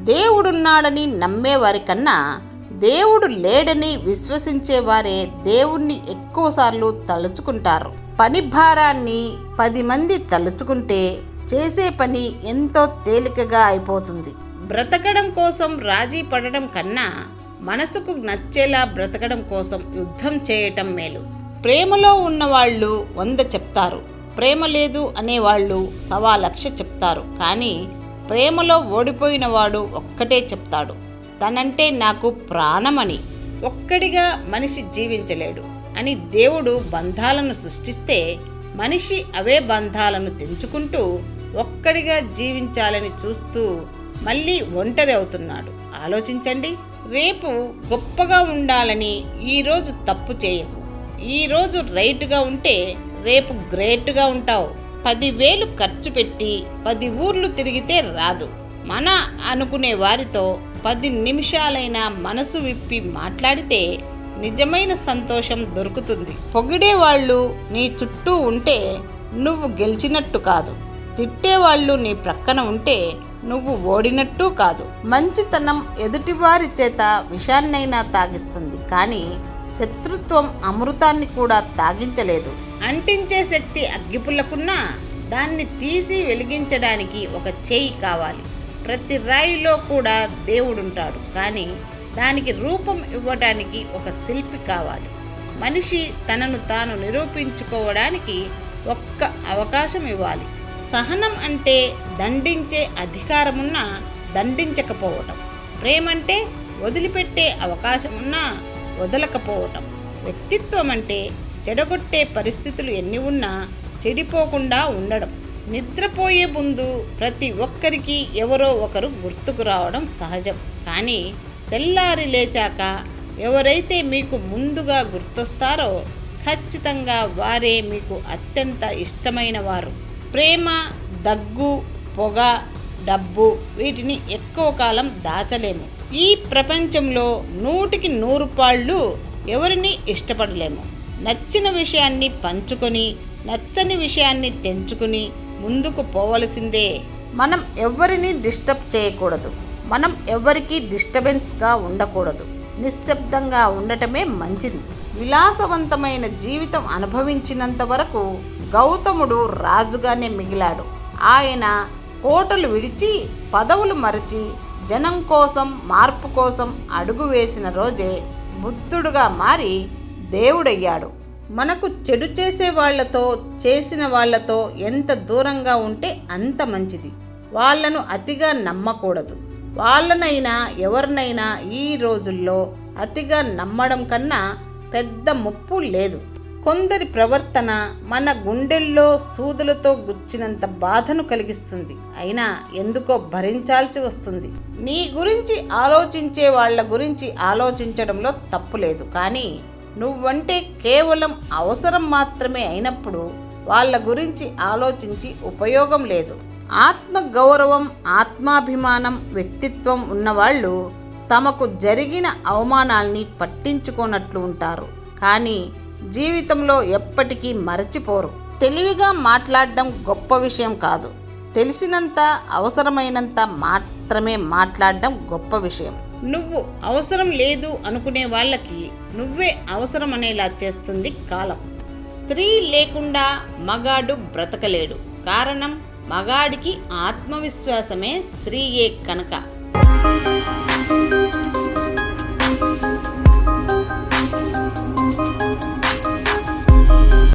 దేవుడున్నాడని నమ్మేవారి కన్నా దేవుడు లేడని విశ్వసించేవారే దేవుణ్ణి ఎక్కువసార్లు తలుచుకుంటారు. పని భారాన్ని 10 మంది తలుచుకుంటే చేసే పని ఎంతో తేలికగా అయిపోతుంది. బ్రతకడం కోసం రాజీ పడడం కన్నా మనసుకు నచ్చేలా బ్రతకడం కోసం యుద్ధం చేయటం మేలు. ప్రేమలో ఉన్నవాళ్ళు 100 చెప్తారు, ప్రేమ లేదు అనేవాళ్ళు 1,00,000 చెప్తారు. కానీ ప్రేమలో ఓడిపోయిన వాడు ఒక్కటే చెప్తాడు, తనంటే నాకు ప్రాణమని. ఒక్కడిగా మనిషి జీవించలేడు అని దేవుడు బంధాలను సృష్టిస్తే మనిషి అవే బంధాలను తెంచుకుంటూ ఒక్కడిగా జీవించాలని చూస్తూ మళ్ళీ ఒంటరి అవుతున్నాడు. ఆలోచించండి. రేపు గొప్పగా ఉండాలని ఈరోజు తప్పు చేయకు. ఈరోజు రైట్గా ఉంటే రేపు గ్రేట్గా ఉంటావు. 10,000 ఖర్చు పెట్టి 10 ఊర్లు తిరిగితే రాదు. మన అనుకునే వారితో 10 నిమిషాలైనా మనసు విప్పి మాట్లాడితే నిజమైన సంతోషం దొరుకుతుంది. పొగిడేవాళ్ళు నీ చుట్టూ ఉంటే నువ్వు గెలిచినట్టు కాదు, తిట్టేవాళ్ళు నీ ప్రక్కన ఉంటే నువ్వు ఓడినట్టు కాదు. మంచితనం ఎదుటివారి చేత విషాన్నైనా తాగిస్తుంది, కానీ శత్రుత్వం అమృతాన్ని కూడా తాగించలేదు. అంటించే శక్తి అగ్గిపుల్లకున్నా దాన్ని తీసి వెలిగించడానికి ఒక చేయి కావాలి. ప్రతి రాయిలో కూడా దేవుడుంటాడు, కానీ దానికి రూపం ఇవ్వడానికి ఒక శిల్పి కావాలి. మనిషి తనను తాను నిరూపించుకోవడానికి ఒక్క అవకాశం ఇవ్వాలి. సహనం అంటే దండించే అధికారమున్నా దండించకపోవటం. ప్రేమంటే వదిలిపెట్టే అవకాశమున్నా వదలకపోవటం. వ్యక్తిత్వం అంటే చెడగొట్టే పరిస్థితులు ఎన్ని ఉన్నా చెడిపోకుండా ఉండడం. నిద్రపోయే ముందు ప్రతి ఒక్కరికి ఎవరో ఒకరు గుర్తుకు రావడం సహజం, కానీ తెల్లారి లేచాక ఎవరైతే మీకు ముందుగా గుర్తొస్తారో ఖచ్చితంగా వారే మీకు అత్యంత ఇష్టమైన వారు. ప్రేమ, దగ్గు, పొగ, డబ్బు వీటిని ఎక్కువ కాలం దాచలేము. ఈ ప్రపంచంలో 100కి 100 పాళ్ళు ఎవరిని ఇష్టపడలేము. నచ్చిన విషయాన్ని పంచుకొని నచ్చని విషయాన్ని తెంచుకుని ముందుకు పోవలసిందే. మనం ఎవరిని డిస్టర్బ్ చేయకూడదు, మనం ఎవరికి డిస్టర్బెన్స్గా ఉండకూడదు. నిశ్శబ్దంగా ఉండటమే మంచిది. విలాసవంతమైన జీవితం అనుభవించినంత వరకు గౌతముడు రాజుగానే మిగిలాడు. ఆయన కోటలు విడిచి పదవులు మరచి జనం కోసం, మార్పు కోసం అడుగు వేసిన రోజే బుద్ధుడుగా మారి దేవుడయ్యాడు. మనకు చెడు చేసే వాళ్లతో, చేసిన వాళ్లతో ఎంత దూరంగా ఉంటే అంత మంచిది. వాళ్లను అతిగా నమ్మకూడదు. వాళ్ళనైనా ఎవరినైనా ఈ రోజుల్లో అతిగా నమ్మడం కన్నా పెద్ద ముప్పు లేదు. కొందరి ప్రవర్తన మన గుండెల్లో సూదులతో గుచ్చినంత బాధను కలిగిస్తుంది. అయినా ఎందుకో భరించాల్సి వస్తుంది. నీ గురించి ఆలోచించే వాళ్ళ గురించి ఆలోచించడంలో తప్పు లేదు, కానీ నువ్వంటే కేవలం అవసరం మాత్రమే అయినప్పుడు వాళ్ళ గురించి ఆలోచించి ఉపయోగం లేదు. ఆత్మగౌరవం, ఆత్మాభిమానం, వ్యక్తిత్వం ఉన్నవాళ్ళు తమకు జరిగిన అవమానాల్ని పట్టించుకోనట్లు ఉంటారు, కానీ జీవితంలో ఎప్పటికీ మరచిపోరు. తెలివిగా మాట్లాడడం గొప్ప విషయం కాదు, తెలిసినంత, అవసరమైనంత మాత్రమే మాట్లాడడం గొప్ప విషయం. నువ్వు అవసరం లేదు అనుకునే వాళ్ళకి నువ్వే అవసరం అనేలా చేస్తుంది కాలం. స్త్రీ లేకుండా మగాడు బ్రతకలేడు. కారణం, మగాడికి ఆత్మవిశ్వాసమే స్త్రీయే కనుక.